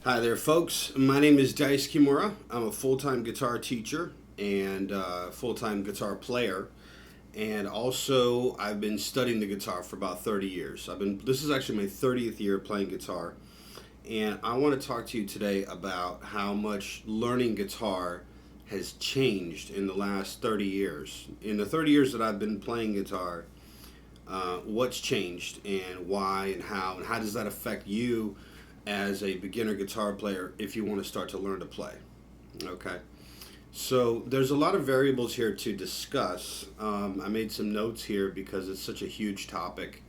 Hi there, folks. My name is Dyce Kimura. I'm a full-time guitar teacher and full-time guitar player, and also I've been studying the guitar for about 30 years. This is actually my 30th year playing guitar, and I want to talk to you today about how much learning guitar has changed in the last 30 years. In the 30 years that I've been playing guitar, what's changed and why and how does that affect you as a beginner guitar player if you want to start to learn to play. Okay, so there's a lot of variables here to discuss. I made some notes here because it's such a huge topic,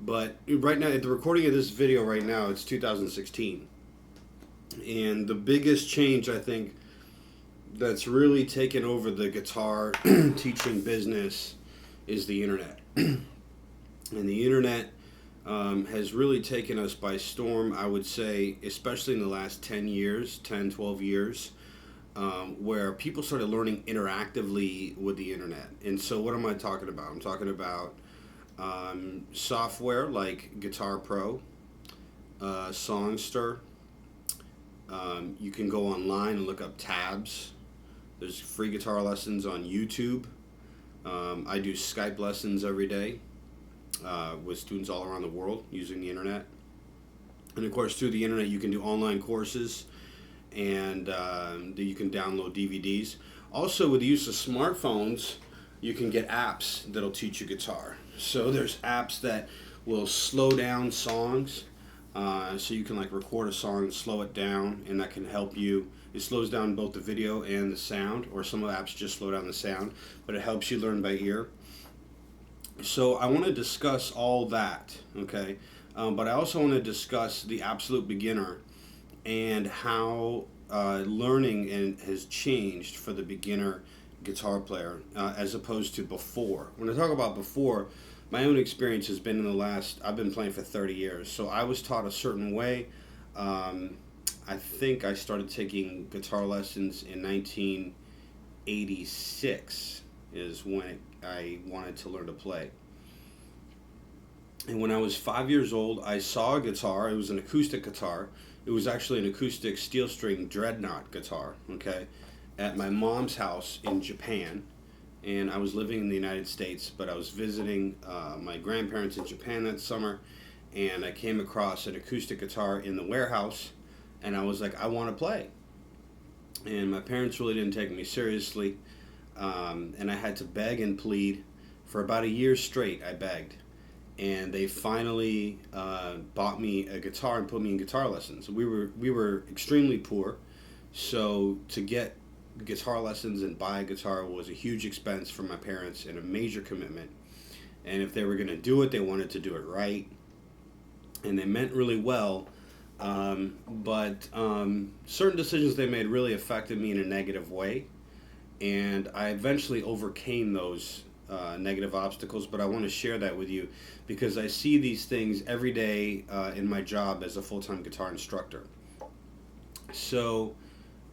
but right now at the recording of this video right now, it's 2016, and the biggest change I think that's really taken over the guitar teaching business is the internet. And the internet has really taken us by storm, I would say, especially in the last 10 years, 10, 12 years, where people started learning interactively with the internet. And so what am I talking about? I'm talking about software like Guitar Pro, Songster. You can go online and look up tabs. There's free guitar lessons on YouTube. I do Skype lessons every day with students all around the world using the internet. And of course, through the internet, you can do online courses, and you can download DVDs. Also, with the use of smartphones, you can get apps that'll teach you guitar. So there's apps that will slow down songs, so you can like record a song and slow it down, and that can help you. It slows down both the video and the sound, or some of the apps just slow down the sound, but it helps you learn by ear. So I want to discuss all that, okay? But I also want to discuss the absolute beginner and how learning has changed for the beginner guitar player as opposed to before. When I talk about before, my own experience has been I've been playing for 30 years, so I was taught a certain way. I think I started taking guitar lessons in 1986 is when I wanted to learn to play. And when I was 5 years old, I saw a guitar. It was an acoustic guitar. It was actually an acoustic steel string dreadnought guitar, okay, at my mom's house in Japan. And I was living in the United States, but I was visiting my grandparents in Japan that summer, and I came across an acoustic guitar in the warehouse, and I was like, I want to play. And my parents really didn't take me seriously. And I had to beg and plead for about a year straight. I begged, and they finally bought me a guitar and put me in guitar lessons. We were extremely poor, so to get guitar lessons and buy a guitar was a huge expense for my parents and a major commitment. And if they were going to do it, they wanted to do it right, and they meant really well. But certain decisions they made really affected me in a negative way. And I eventually overcame those negative obstacles, but I want to share that with you because I see these things every day in my job as a full-time guitar instructor. So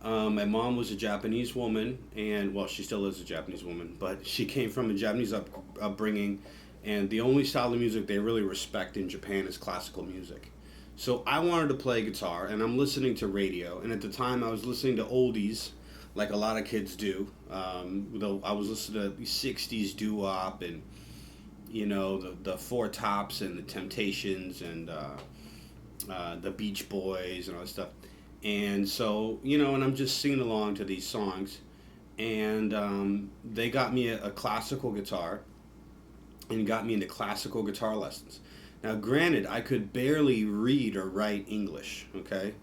my mom was a Japanese woman, and well, she still is a Japanese woman, but she came from a Japanese upbringing, and the only style of music they really respect in Japan is classical music. So I wanted to play guitar, and I'm listening to radio, and at the time I was listening to oldies, like a lot of kids do. Though I was listening to the 60s doo-wop and, you know, the Four Tops and the Temptations and the Beach Boys and all that stuff. And so, you know, and I'm just singing along to these songs. And they got me a classical guitar and got me into classical guitar lessons. Now, granted, I could barely read or write English, okay?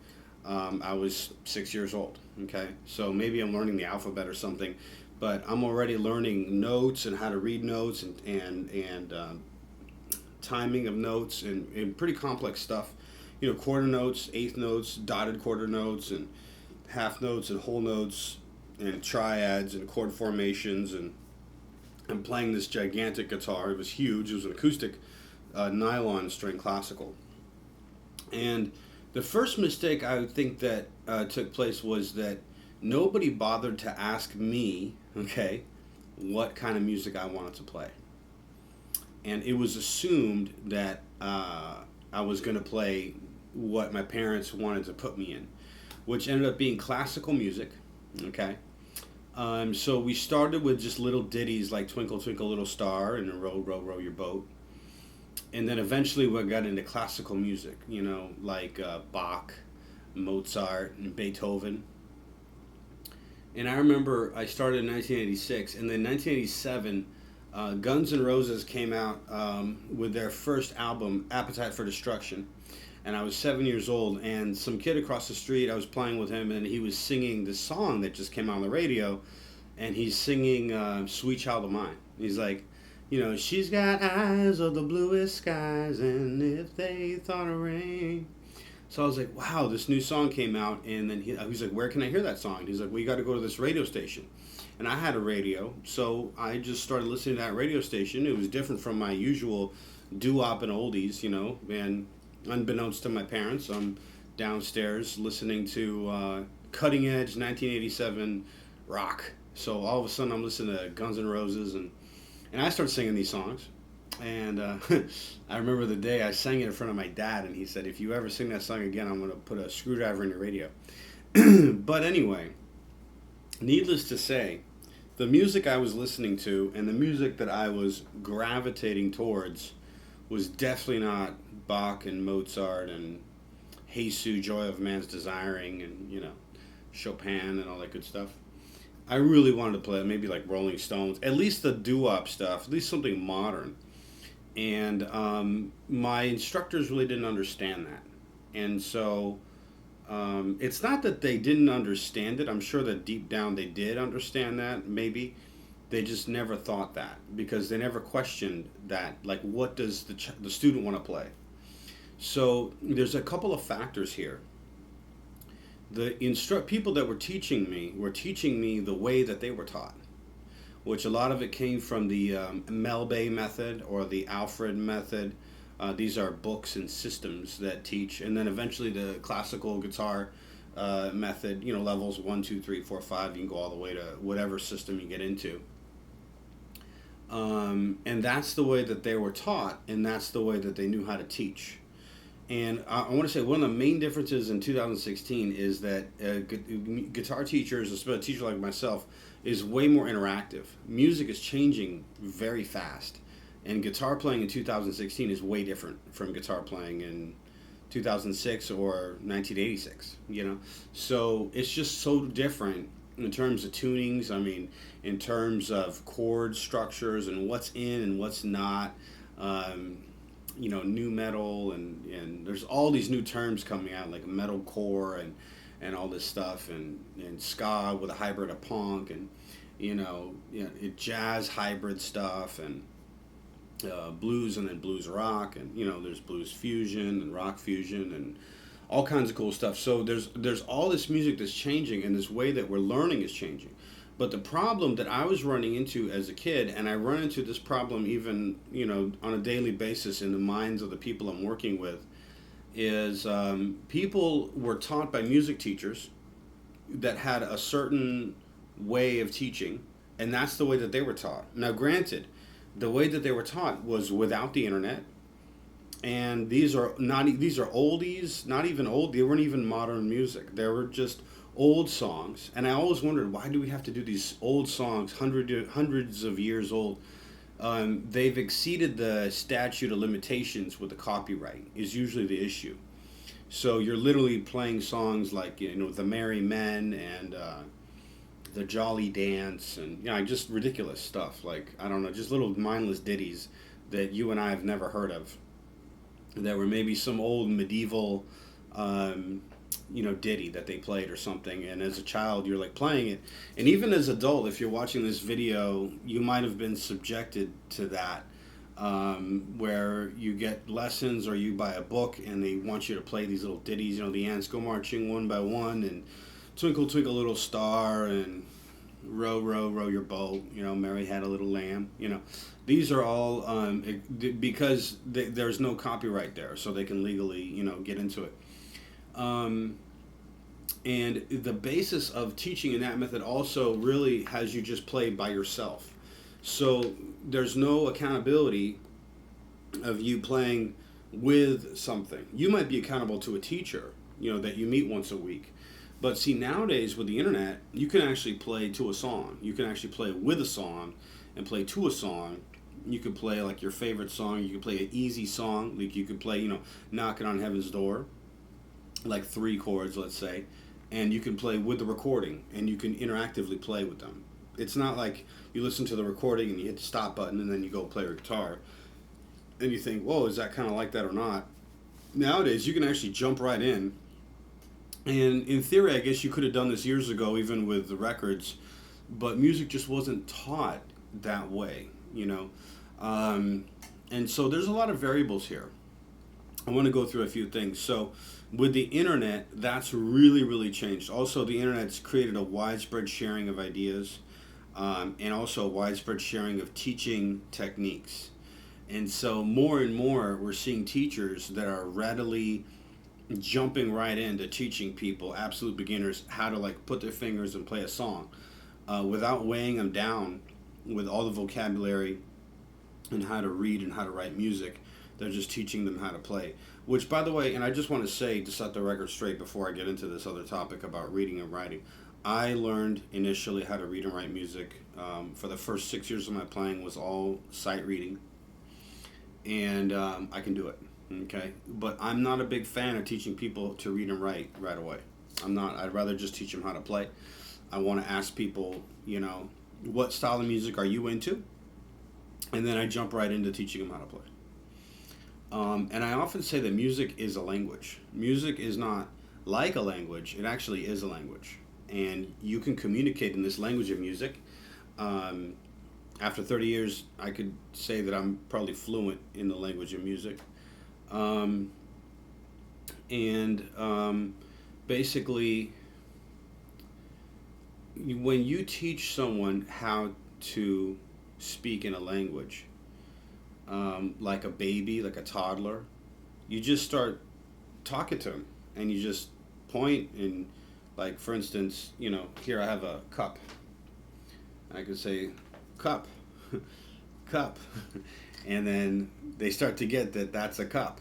I was 6 years old, okay? So maybe I'm learning the alphabet or something, but I'm already learning notes and how to read notes and timing of notes and pretty complex stuff. You know, quarter notes, eighth notes, dotted quarter notes, and half notes and whole notes and triads and chord formations. And I'm playing this gigantic guitar. It was huge. It was an acoustic nylon string classical. And the first mistake I think that took place was that nobody bothered to ask me, okay, what kind of music I wanted to play. And it was assumed that I was going to play what my parents wanted to put me in, which ended up being classical music. Okay. So we started with just little ditties like Twinkle Twinkle Little Star and Row Row Row Your Boat. And then eventually we got into classical music, like Bach, Mozart, and Beethoven. And I remember I started in 1986, and then 1987, Guns N' Roses came out with their first album, Appetite for Destruction. And I was 7 years old, and some kid across the street, I was playing with him, and he was singing this song that just came out on the radio, and he's singing Sweet Child of Mine. He's like, she's got eyes of the bluest skies, and if they thought of rain. So I was like, wow, this new song came out, and then he's like, where can I hear that song? And he's like, well, you got to go to this radio station. And I had a radio, so I just started listening to that radio station. It was different from my usual doo-wop and oldies, and unbeknownst to my parents, I'm downstairs listening to cutting-edge 1987 rock. So all of a sudden I'm listening to Guns N' Roses, and I started singing these songs. And I remember the day I sang it in front of my dad, and he said, if you ever sing that song again, I'm going to put a screwdriver in your radio. But anyway, needless to say, the music I was listening to and the music that I was gravitating towards was definitely not Bach and Mozart and Jesus, Joy of Man's Desiring, and, Chopin and all that good stuff. I really wanted to play maybe like Rolling Stones, at least the doo-wop stuff, at least something modern. And my instructors really didn't understand that. And so it's not that they didn't understand it. I'm sure that deep down they did understand that, maybe. They just never thought that, because they never questioned that, like, what does the student want to play? So there's a couple of factors here. The people that were teaching me the way that they were taught, which a lot of it came from the Melbay method or the Alfred method. These are books and systems that teach, and then eventually the classical guitar method, levels 1, 2, 3, 4, 5. You can go all the way to whatever system you get into. And that's the way that they were taught, and that's the way that they knew how to teach. And I want to say one of the main differences in 2016 is that guitar teachers, especially a teacher like myself, is way more interactive. Music is changing very fast, and guitar playing in 2016 is way different from guitar playing in 2006 or 1986. So it's just so different in terms of tunings. I mean, in terms of chord structures and what's in and what's not. Nu metal, and there's all these new terms coming out, like metalcore and all this stuff, and ska with a hybrid of punk, and jazz hybrid stuff, and blues, and then blues rock, and there's blues fusion and rock fusion and all kinds of cool stuff. So there's all this music that's changing, and this way that we're learning is changing. But the problem that I was running into as a kid, and I run into this problem even, on a daily basis in the minds of the people I'm working with, is people were taught by music teachers that had a certain way of teaching, and that's the way that they were taught. Now, granted, the way that they were taught was without the internet, and these are oldies, not even old. They weren't even modern music. They were just old songs, and I always wondered, why do we have to do these old songs, hundreds of years old? They've exceeded the statute of limitations with the copyright is usually the issue. So you're literally playing songs like the Merry Men and the Jolly Dance, and just ridiculous stuff, like, I don't know, just little mindless ditties that you and I have never heard of, that were maybe some old medieval ditty that they played or something, and as a child you're like playing it, and even as an adult, if you're watching this video, you might have been subjected to that, where you get lessons or you buy a book and they want you to play these little ditties, the ants go marching one by one, and Twinkle Twinkle Little Star, and Row Row Row Your Boat, Mary Had a Little Lamb. These are all because there's no copyright there, so they can legally get into it. And the basis of teaching in that method also really has you just play by yourself. So there's no accountability of you playing with something. You might be accountable to a teacher, that you meet once a week. But see, nowadays with the internet, you can actually play to a song. You can actually play with a song and play to a song. You could play like your favorite song. You could play an easy song. Like you could play, Knocking on Heaven's Door, like 3 chords, let's say. And you can play with the recording and you can interactively play with them. It's not like you listen to the recording and you hit the stop button and then you go play your guitar and you think, whoa, is that kind of like that or not? Nowadays, you can actually jump right in. And in theory, I guess you could have done this years ago, even with the records, but music just wasn't taught that way. And so there's a lot of variables here. I want to go through a few things. So with the internet, that's really, really changed. Also, the internet's created a widespread sharing of ideas, and also widespread sharing of teaching techniques. And so more and more, we're seeing teachers that are readily jumping right into teaching people, absolute beginners, how to like put their fingers and play a song without weighing them down with all the vocabulary and how to read and how to write music. They're just teaching them how to play. Which, by the way, and I just want to say to set the record straight before I get into this other topic about reading and writing, I learned initially how to read and write music. For the first 6 years of my playing was all sight reading, and I can do it. Okay, but I'm not a big fan of teaching people to read and write right away. I'm not. I'd rather just teach them how to play. I want to ask people, what style of music are you into? And then I jump right into teaching them how to play. And I often say that music is a language. Music is not like a language. It actually is a language. And you can communicate in this language of music. After 30 years, I could say that I'm probably fluent in the language of music. Basically, when you teach someone how to speak in a language, like a baby, like a toddler, you just start talking to them and you just point and, like, for instance, here I have a cup. I could say, cup, cup. And then they start to get that that's a cup.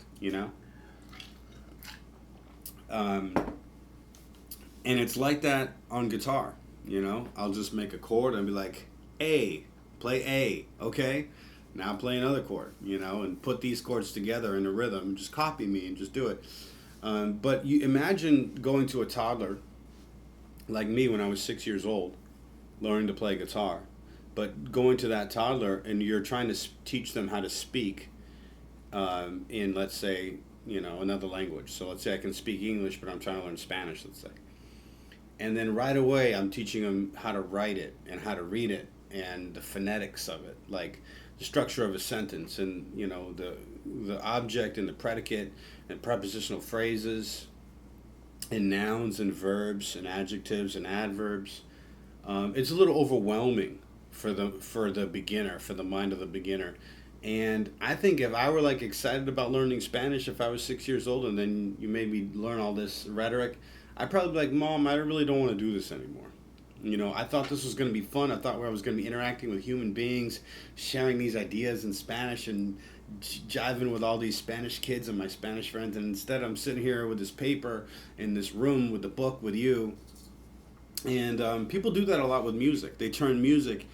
And it's like that on guitar. I'll just make a chord and be like, A, play A, okay? Now play another chord, and put these chords together in a rhythm. Just copy me and just do it. But you imagine going to a toddler like me when I was 6 years old, learning to play guitar. But going to that toddler and you're trying to teach them how to speak in, let's say, another language. So let's say I can speak English, but I'm trying to learn Spanish, let's say. And then right away I'm teaching them how to write it and how to read it and the phonetics of it, like the structure of a sentence and, the object and the predicate and prepositional phrases and nouns and verbs and adjectives and adverbs. It's a little overwhelming for the beginner, for the mind of the beginner. And I think if I were like excited about learning Spanish if I was 6 years old and then you made me learn all this rhetoric, I'd probably be like, Mom, I really don't want to do this anymore. I thought this was going to be fun. I thought I was going to be interacting with human beings, sharing these ideas in Spanish and jiving with all these Spanish kids and my Spanish friends. And instead I'm sitting here with this paper in this room with the book with you. And people do that a lot with music. They turn music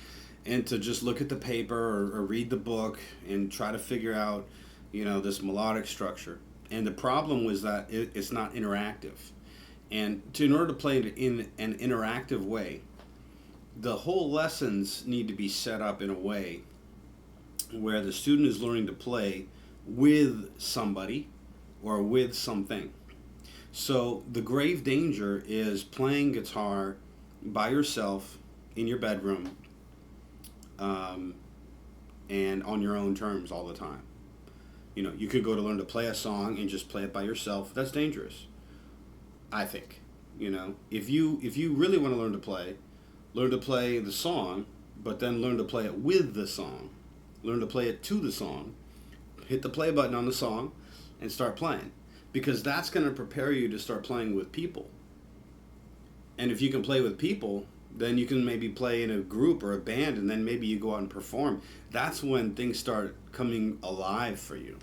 into just look at the paper or read the book and try to figure out, this melodic structure. And the problem was that it's not interactive. And in order to play it in an interactive way, the whole lessons need to be set up in a way where the student is learning to play with somebody or with something. So the grave danger is playing guitar by yourself in your bedroom and on your own terms all the time. You could go to learn to play a song and just play it by yourself. That's dangerous, I think. If you really want to learn to play the song, but then learn to play it with the song. Learn to play it to the song. Hit the play button on the song and start playing. Because that's going to prepare you to start playing with people. And if you can play with people, then you can maybe play in a group or a band, and then maybe you go out and perform. That's when things start coming alive for you.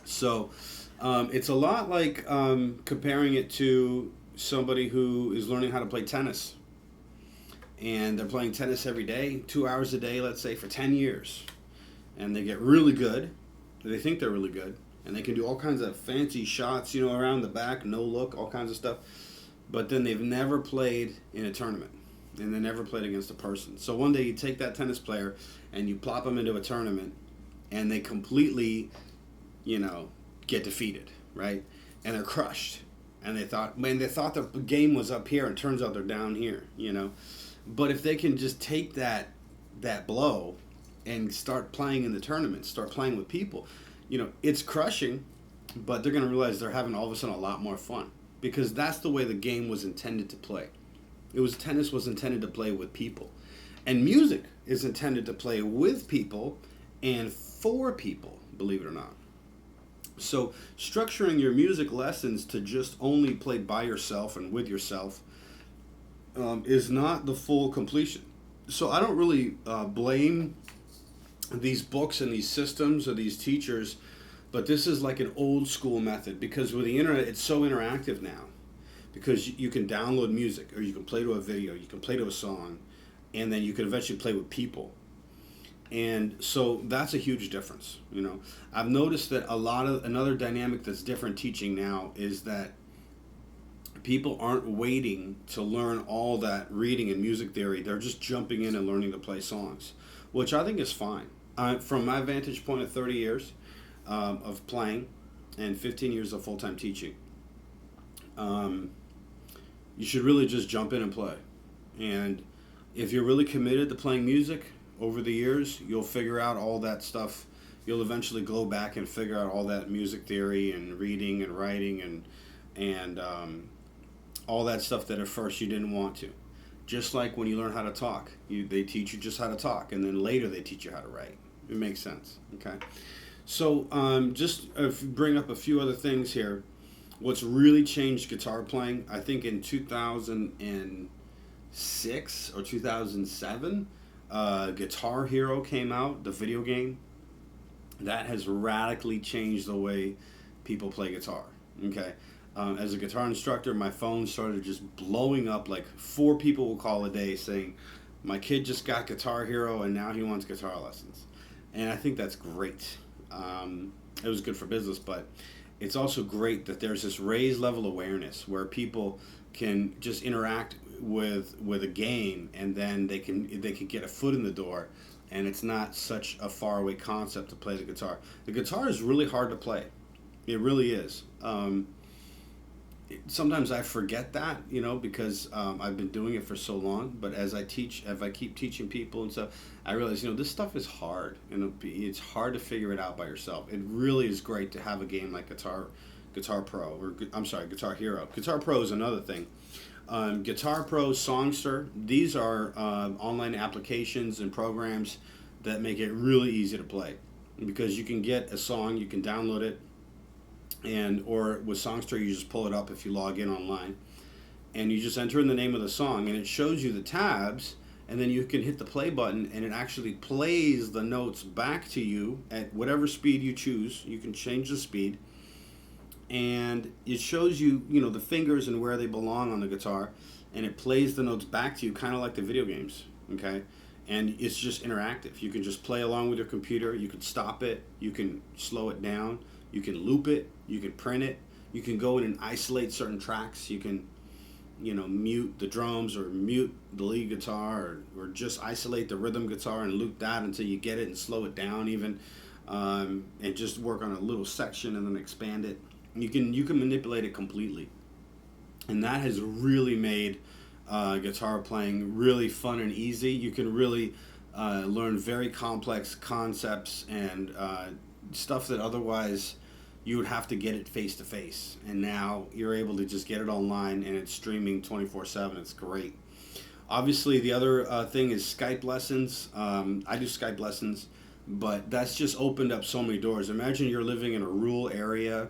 So it's a lot like comparing it to somebody who is learning how to play tennis. And they're playing tennis every day, 2 hours a day, let's say, for 10 years. And they get really good. They think they're really good. And they can do all kinds of fancy shots, around the back, no look, all kinds of stuff. But then they've never played in a tournament. And they never played against a person. So one day you take that tennis player and you plop them into a tournament and they completely, get defeated, right? And they're crushed. And they thought the game was up here and it turns out they're down here, But if they can just take that blow and start playing in the tournament, start playing with people, it's crushing, but they're going to realize they're having all of a sudden a lot more fun because that's the way the game was intended to play. Tennis was intended to play with people, and music is intended to play with people and for people, believe it or not. So structuring your music lessons to just only play by yourself and with yourself is not the full completion. So I don't really blame these books and these systems or these teachers, but this is like an old school method because with the internet, it's so interactive now because you can download music or you can play to a video, you can play to a song, and then you can eventually play with people. And so that's a huge difference. I've noticed that another dynamic that's different teaching now is that people aren't waiting to learn all that reading and music theory. They're just jumping in and learning to play songs, which I think is fine. From my vantage point of 30 years of playing and 15 years of full-time teaching, you should really just jump in and play. And if you're really committed to playing music over the years, you'll figure out all that stuff. You'll eventually go back and figure out all that music theory and reading and writing and all that stuff that at first you didn't want to. Just like when you learn how to talk, they teach you just how to talk, and then later they teach you how to write. It makes sense, okay? So just bring up a few other things here. What's really changed guitar playing, I think in 2006 or 2007, Guitar Hero came out, the video game. That has radically changed the way people play guitar, okay? As a guitar instructor, my phone started just blowing up. Like 4 people will call a day saying, my kid just got Guitar Hero and now he wants guitar lessons. And I think that's great. It was good for business, but it's also great that there's this raised level awareness where people can just interact with a game and then they can get a foot in the door, and it's not such a faraway concept to play the guitar. The guitar is really hard to play. It really is. Sometimes I forget that, because I've been doing it for so long. But as I keep teaching people and stuff, I realize, this stuff is hard. It's hard to figure it out by yourself. It really is great to have a game like Guitar Pro, Guitar Hero. Guitar Pro is another thing. Guitar Pro, Songster, these are online applications and programs that make it really easy to play. Because you can get a song, you can download it, or with Songster you just pull it up if you log in online, and you just enter in the name of the song and it shows you the tabs, and then you can hit the play button and it actually plays the notes back to you at whatever speed you choose. You can change the speed, and it shows you the fingers and where they belong on the guitar, and it plays the notes back to you kind of like the video games, okay? And it's just interactive. You can just play along with your computer. You can stop it, you can slow it down, you can loop it, you can print it, you can go in and isolate certain tracks, you can mute the drums or mute the lead guitar, or just isolate the rhythm guitar and loop that until you get it and slow it down even, and just work on a little section and then expand it. You can manipulate it completely, and that has really made guitar playing really fun and easy. You can really learn very complex concepts and stuff that otherwise you would have to get it face to face, and now you're able to just get it online and it's streaming 24/7. It's great. Obviously, the other thing is Skype lessons. I do Skype lessons, but that's just opened up so many doors. Imagine you're living in a rural area,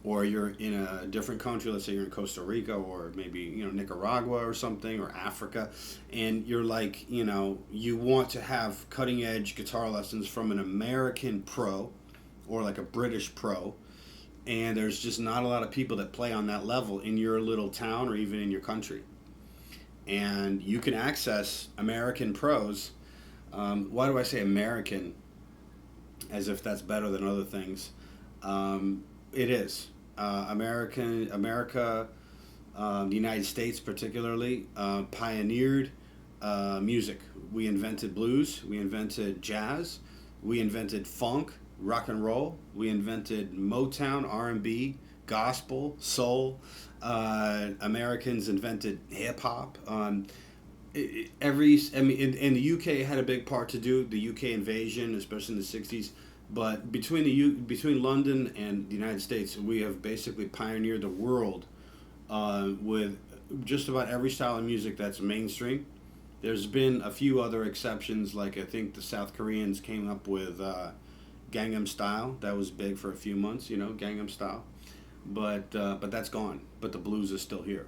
or you're in a different country. Let's say you're in Costa Rica, or maybe Nicaragua or something, or Africa, and you're like, you want to have cutting edge guitar lessons from an American pro or like a British pro, and there's just not a lot of people that play on that level in your little town or even in your country. And you can access American pros. Why do I say American as if that's better than other things? It is. America, the United States particularly, pioneered music. We invented blues, we invented jazz, we invented funk, rock and roll, we invented Motown, R&B, gospel, soul. Americans invented hip hop. I mean, in the UK had a big part to do. The UK invasion, especially in the '60s. But between London and the United States, we have basically pioneered the world with just about every style of music that's mainstream. There's been a few other exceptions, like I think the South Koreans came up with Gangnam Style. That was big for a few months, Gangnam Style. But that's gone. But the blues is still here.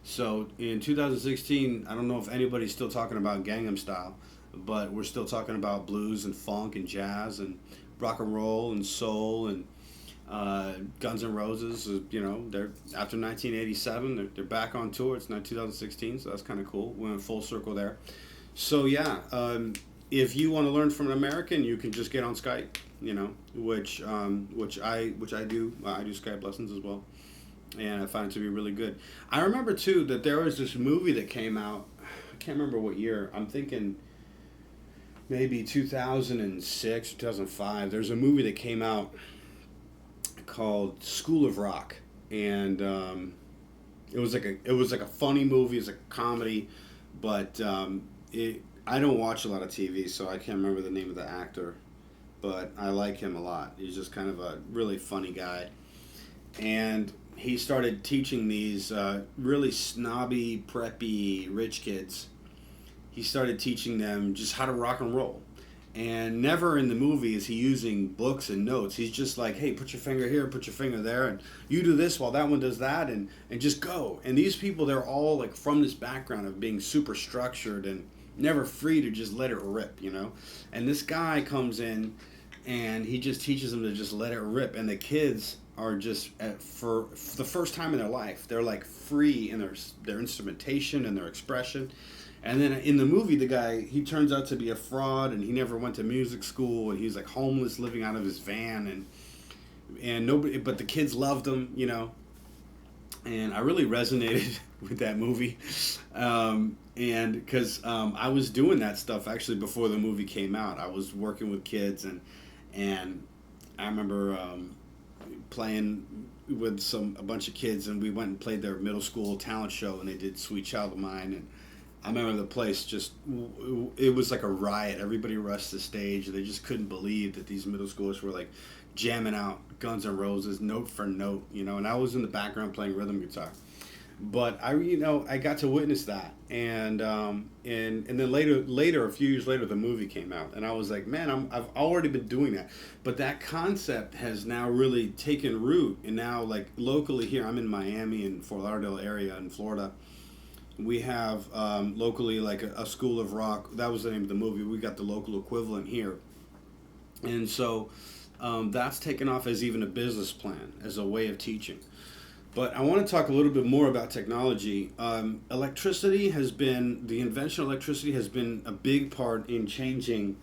So in 2016, I don't know if anybody's still talking about Gangnam Style, but we're still talking about blues and funk and jazz and rock and roll and soul and Guns N' Roses. They're after 1987, they're back on tour. It's now 2016, so that's kind of cool. We went full circle there. So yeah, if you want to learn from an American, you can just get on Skype. Which I do. I do Skype lessons as well, and I find it to be really good. I remember too that there was this movie that came out. I can't remember what year. I'm thinking maybe 2006, 2005. There's a movie that came out called School of Rock, and it was like a funny movie. It's like a comedy, but I don't watch a lot of TV, so I can't remember the name of the actor, but I like him a lot. He's just kind of a really funny guy, and he started teaching these really snobby, preppy, rich kids. He started teaching them just how to rock and roll. And never in the movie is he using books and notes. He's just like, hey, put your finger here, put your finger there, and you do this while that one does that, and just go. And these people, they're all like from this background of being super structured and never free to just let it rip. And this guy comes in and he just teaches them to just let it rip. And the kids are just, for the first time in their life, they're like free in their instrumentation and their expression. And then in the movie, the guy, he turns out to be a fraud, and he never went to music school, and he's like homeless, living out of his van, and nobody, but the kids loved him. And I really resonated with that movie, and because I was doing that stuff actually before the movie came out. I was working with kids, and I remember playing with a bunch of kids, and we went and played their middle school talent show, and they did Sweet Child of Mine, and I remember the place it was like a riot. Everybody rushed the stage. They just couldn't believe that these middle schoolers were like jamming out Guns N' Roses note for note, and I was in the background playing rhythm guitar. But I got to witness that, and then later, a few years later, the movie came out, and I was like, man, I've already been doing that, but that concept has now really taken root, and now like locally here, I'm in Miami and Fort Lauderdale area in Florida. We have locally like a School of Rock. That was the name of the movie. We got the local equivalent here, and so that's taken off as even a business plan, as a way of teaching. But I want to talk a little bit more about technology. The invention of electricity has been a big part in changing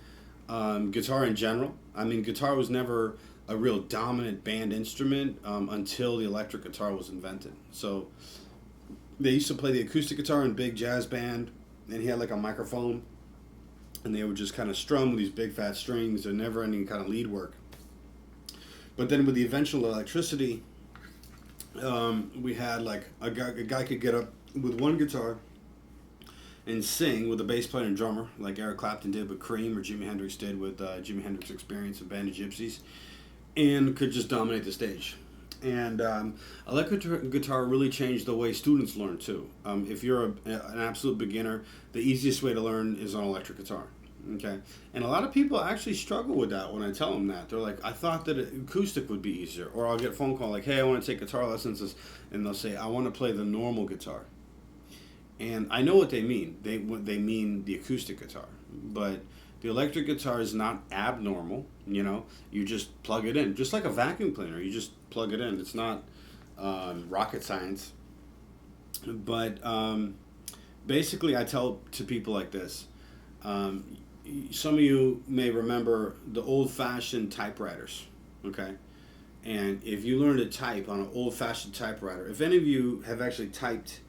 guitar in general. I mean, guitar was never a real dominant band instrument until the electric guitar was invented. So they used to play the acoustic guitar in big jazz band, and he had like a microphone, and they would just kind of strum with these big fat strings and never ending kind of lead work. But then with the invention of electricity, we had like a guy could get up with one guitar and sing with a bass player and drummer, like Eric Clapton did with Cream, or Jimi Hendrix did with Jimi Hendrix Experience and Band of Gypsies, and could just dominate the stage. And electric guitar really changed the way students learn too. If you're an absolute beginner, the easiest way to learn is on electric guitar. Okay, and a lot of people actually struggle with that when I tell them that. They're like, I thought that acoustic would be easier. Or I'll get a phone call like, hey, I want to take guitar lessons, and they'll say, I want to play the normal guitar. And I know what they mean. They mean the acoustic guitar. But The electric guitar is not abnormal. You just plug it in, just like a vacuum cleaner. You just plug it in. It's not rocket science. But basically, I tell to people like this. Um, some of you may remember the old-fashioned typewriters, okay? And if you learn to type on an old-fashioned typewriter, if any of you have actually typed,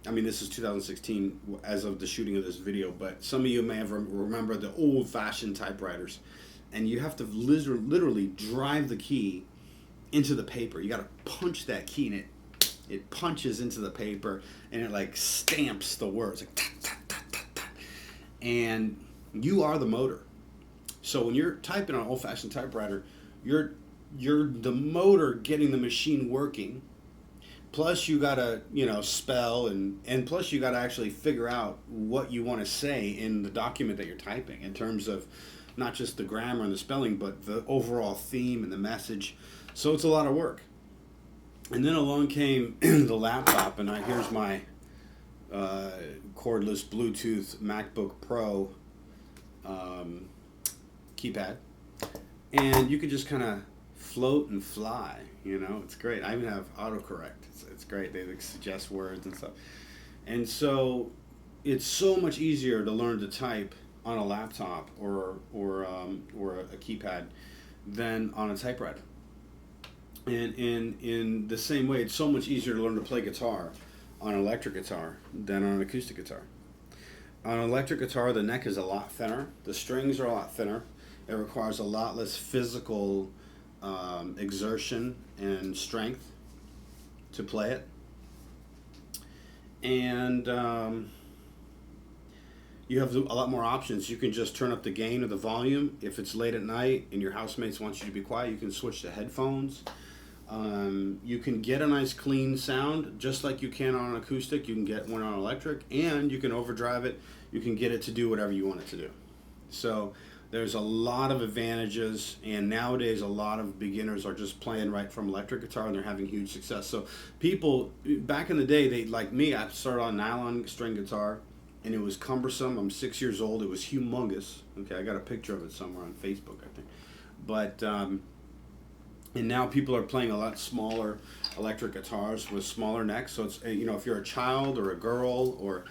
I mean, this is 2016 as of the shooting of this video, but some of you may have remember the old-fashioned typewriters, and you have to literally drive the key into the paper. You got to punch that key, and it punches into the paper, and it like stamps the words, like ta, ta, ta, ta, ta. And you are the motor. So when you're typing on an old-fashioned typewriter, you're the motor getting the machine working. Plus you gotta spell and plus you gotta actually figure out what you want to say in the document that you're typing in terms of not just the grammar and the spelling, but the overall theme and the message. So it's a lot of work. And then along came the laptop, and here's my cordless Bluetooth MacBook Pro keypad, and you could just kind of float and fly. It's great. I even have autocorrect. It's great. They suggest words and stuff, and so it's so much easier to learn to type on a laptop or a keypad than on a typewriter. And in the same way, it's so much easier to learn to play guitar on an electric guitar than on an acoustic guitar. On an electric guitar, the neck is a lot thinner. The strings are a lot thinner. It requires a lot less physical exertion and strength to play it. And you have a lot more options. You can just turn up the gain or the volume. If it's late at night and your housemates want you to be quiet, you can switch to headphones. You can get a nice clean sound just like you can on an acoustic. You can get one on electric, and you can overdrive it. You can get it to do whatever you want it to do. So there's a lot of advantages, and nowadays a lot of beginners are just playing right from electric guitar, and they're having huge success. So people back in the day, they like me, I started on nylon string guitar, and it was cumbersome. I'm 6 years old. It was humongous. Okay, I got a picture of it somewhere on Facebook, I think. But and now people are playing a lot smaller electric guitars with smaller necks. So it's if you're a child or a girl or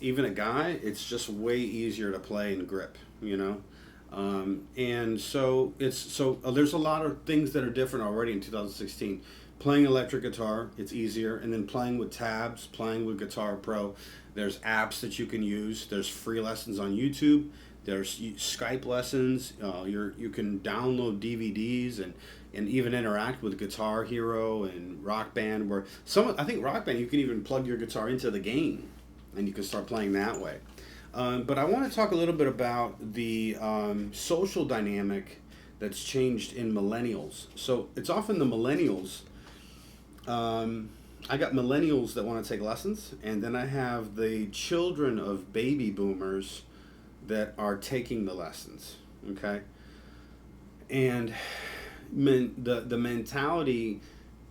even a guy, it's just way easier to play and grip. And so there's a lot of things that are different already in 2016. Playing electric guitar, it's easier, and then playing with tabs, playing with Guitar Pro. There's apps that you can use. There's free lessons on YouTube. There's Skype lessons. You can download DVDs and even interact with Guitar Hero and Rock Band. I think Rock Band, you can even plug your guitar into the game, and you can start playing that way. But I want to talk a little bit about the social dynamic that's changed in millennials. So it's often the millennials. I got millennials that want to take lessons, and then I have the children of baby boomers that are taking the lessons. Okay, and the mentality.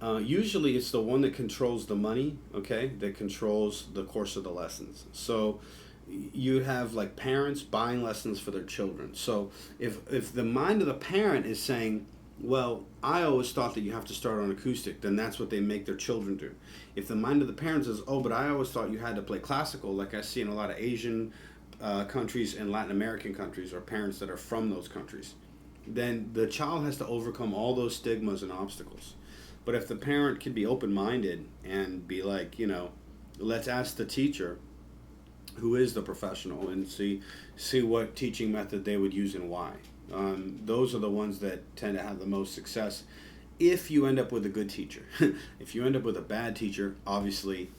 Usually it's the one that controls the money. Okay, that controls the course of the lessons. So you have like parents buying lessons for their children. So if the mind of the parent is saying, well, I always thought that you have to start on acoustic, then that's what they make their children do. If the mind of the parent says, oh, but I always thought you had to play classical, like I see in a lot of Asian countries and Latin American countries, or parents that are from those countries, then the child has to overcome all those stigmas and obstacles. But if the parent can be open-minded and be like, let's ask the teacher, who is the professional, and see what teaching method they would use and why. Those are the ones that tend to have the most success if you end up with a good teacher. If you end up with a bad teacher, obviously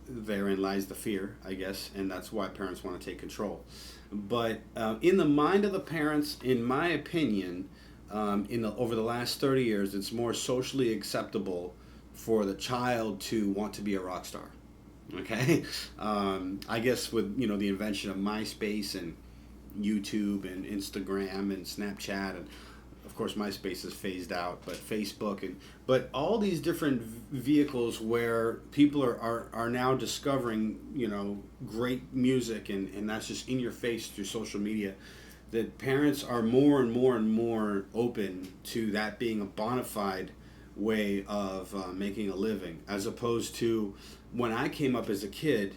therein lies the fear, I guess, and that's why parents want to take control. But in the mind of the parents, in my opinion, over the last 30 years, it's more socially acceptable for the child to want to be a rock star. Okay, I guess with the invention of MySpace and YouTube and Instagram and Snapchat, and of course, MySpace is phased out, but Facebook but all these different vehicles where people are now discovering, great music, and that's just in your face through social media. That parents are more and more and more open to that being a bona fide way of making a living, as opposed to when I came up as a kid.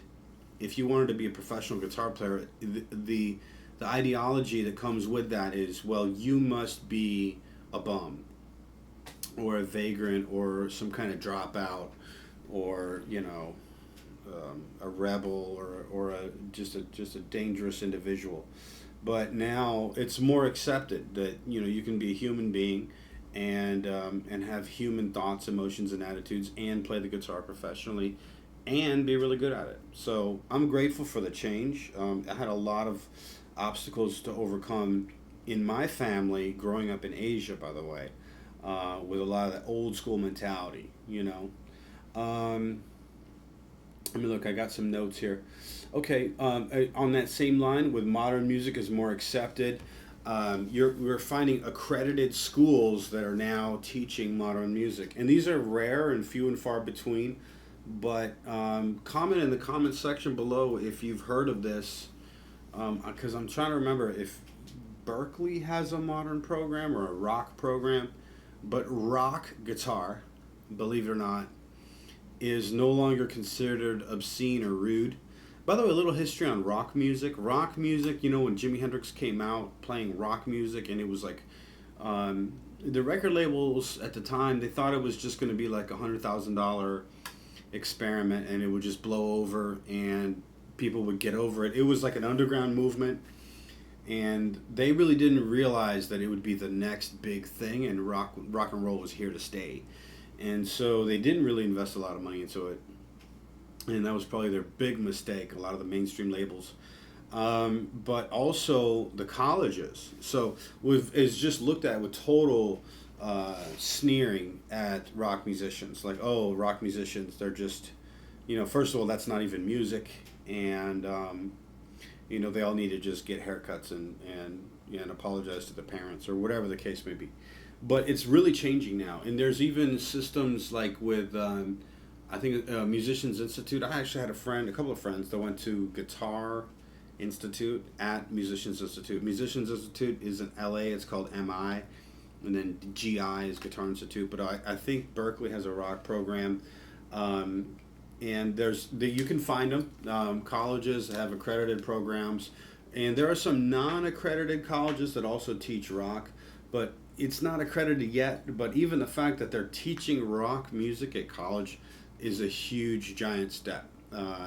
If you wanted to be a professional guitar player, the ideology that comes with that is, well, you must be a bum or a vagrant or some kind of dropout, or a rebel, or just a dangerous individual. But now it's more accepted that you can be a human being and have human thoughts, emotions, and attitudes, and play the guitar professionally, and be really good at it. So I'm grateful for the change. I had a lot of obstacles to overcome in my family growing up in Asia, by the way, with a lot of that old school mentality. Let me look. I got some notes here. Okay, on that same line, with modern music is more accepted. We're finding accredited schools that are now teaching modern music, and these are rare and few and far between. But comment in the comment section below if you've heard of this, because I'm trying to remember if Berkeley has a modern program or a rock program. But rock guitar, believe it or not, is no longer considered obscene or rude. By the way, a little history on rock music. Rock music, when Jimi Hendrix came out playing rock music, and it was like, the record labels at the time, they thought it was just going to be like $100,000 experiment, and it would just blow over and people would get over it. It was like an underground movement, and they really didn't realize that it would be the next big thing, and rock and roll was here to stay. And so they didn't really invest a lot of money into it, and that was probably their big mistake, a lot of the mainstream labels. But also the colleges. So it's just looked at with total sneering at rock musicians. Like, oh, rock musicians, they're just, first of all, that's not even music. And, they all need to just get haircuts and apologize to the parents or whatever the case may be. But it's really changing now. And there's even systems like with, I think, Musicians Institute. I actually had a couple of friends that went to Guitar Institute at Musicians Institute. Musicians Institute is in LA. It's called MI. And then GI is Guitar Institute. But I think Berkeley has a rock program. And you can find them. Colleges have accredited programs. And there are some non-accredited colleges that also teach rock. But it's not accredited yet. But even the fact that they're teaching rock music at college is a huge, giant step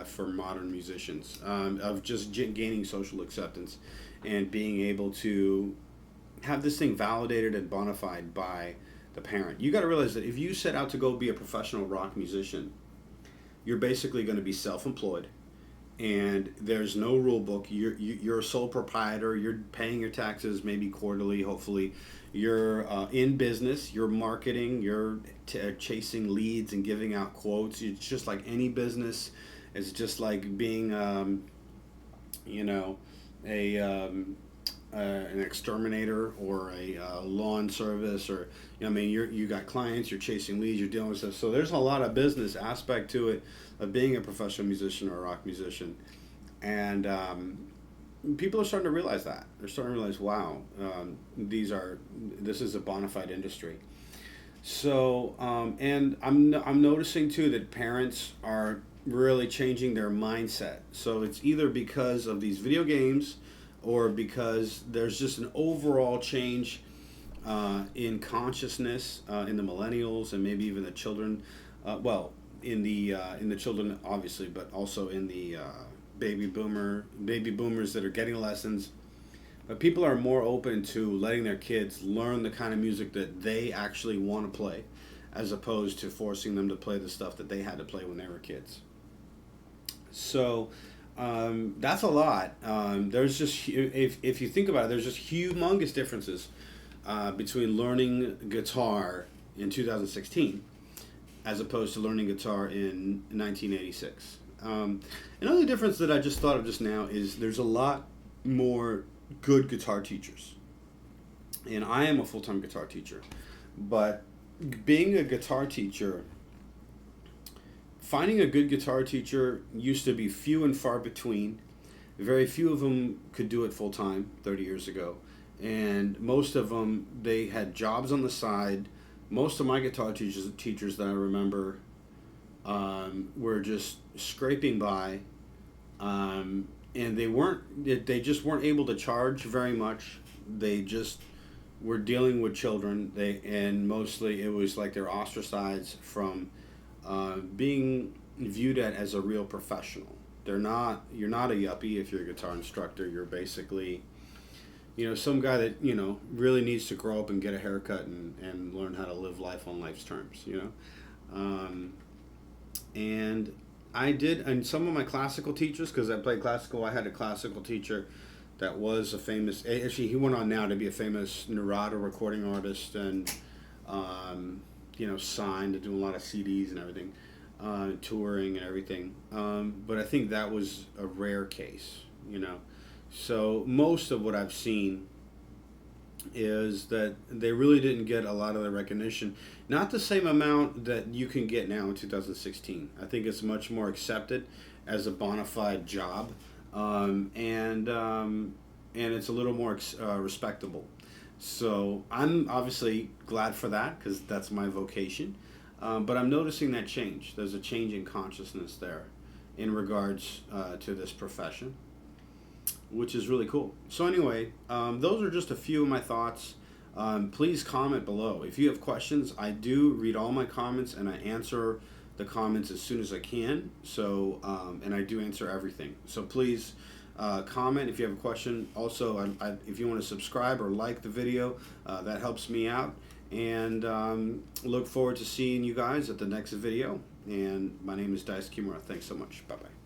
for modern musicians, of just gaining social acceptance and being able to have this thing validated and bona fide by the parent. You got to realize that if you set out to go be a professional rock musician, you're basically going to be self-employed, and there's no rule book. You're a sole proprietor. You're paying your taxes maybe quarterly, hopefully. You're in business. You're marketing. You're chasing leads and giving out quotes. It's just like any business. It's just like being, an exterminator or a lawn service, or you got clients. You're chasing leads. You're dealing with stuff. So there's a lot of business aspect to it of being a professional musician or a rock musician, and people are starting to realize that. They're starting to realize, wow, this is a bona fide industry. So, and I'm noticing too that parents are really changing their mindset. So it's either because of these video games, or because there's just an overall change in consciousness in the millennials, and maybe even the children. In the children, obviously, but also in the baby boomers that are getting lessons. But people are more open to letting their kids learn the kind of music that they actually want to play, as opposed to forcing them to play the stuff that they had to play when they were kids. So that's a lot. There's just, if you think about it, there's just humongous differences between learning guitar in 2016 as opposed to learning guitar in 1986. Another difference that I just thought of just now is there's a lot more good guitar teachers. and I am a full-time guitar teacher. But being a guitar teacher, finding a good guitar teacher used to be few and far between. Very few of them could do it full time 30 years ago, and most of them, they had jobs on the side. Most of my guitar teachers that I remember, were just scraping by, and they just weren't able to charge very much. They just were dealing with children. And mostly it was like they're ostracized from being viewed at as a real professional. You're not a yuppie if you're a guitar instructor. You're basically, some guy that, really needs to grow up and get a haircut and learn how to live life on life's terms. And and some of my classical teachers, because I played classical, I had a classical teacher that was a famous, actually he went on now to be a famous Narada recording artist, and, signed to do a lot of CDs and everything. Touring and everything, but I think that was a rare case. So most of what I've seen is that they really didn't get a lot of the recognition, not the same amount that you can get now in 2016. I think it's much more accepted as a bona fide job, and it's a little more respectable. So I'm obviously glad for that, because that's my vocation. But I'm noticing that change. There's a change in consciousness there in regards to this profession, which is really cool. So anyway, those are just a few of my thoughts. Please comment below. If you have questions, I do read all my comments, and I answer the comments as soon as I can. So, and I do answer everything. So please comment if you have a question. Also, if you want to subscribe or like the video, that helps me out. And look forward to seeing you guys at the next video. And my name is Dyce Kimura. Thanks so much. Bye-bye.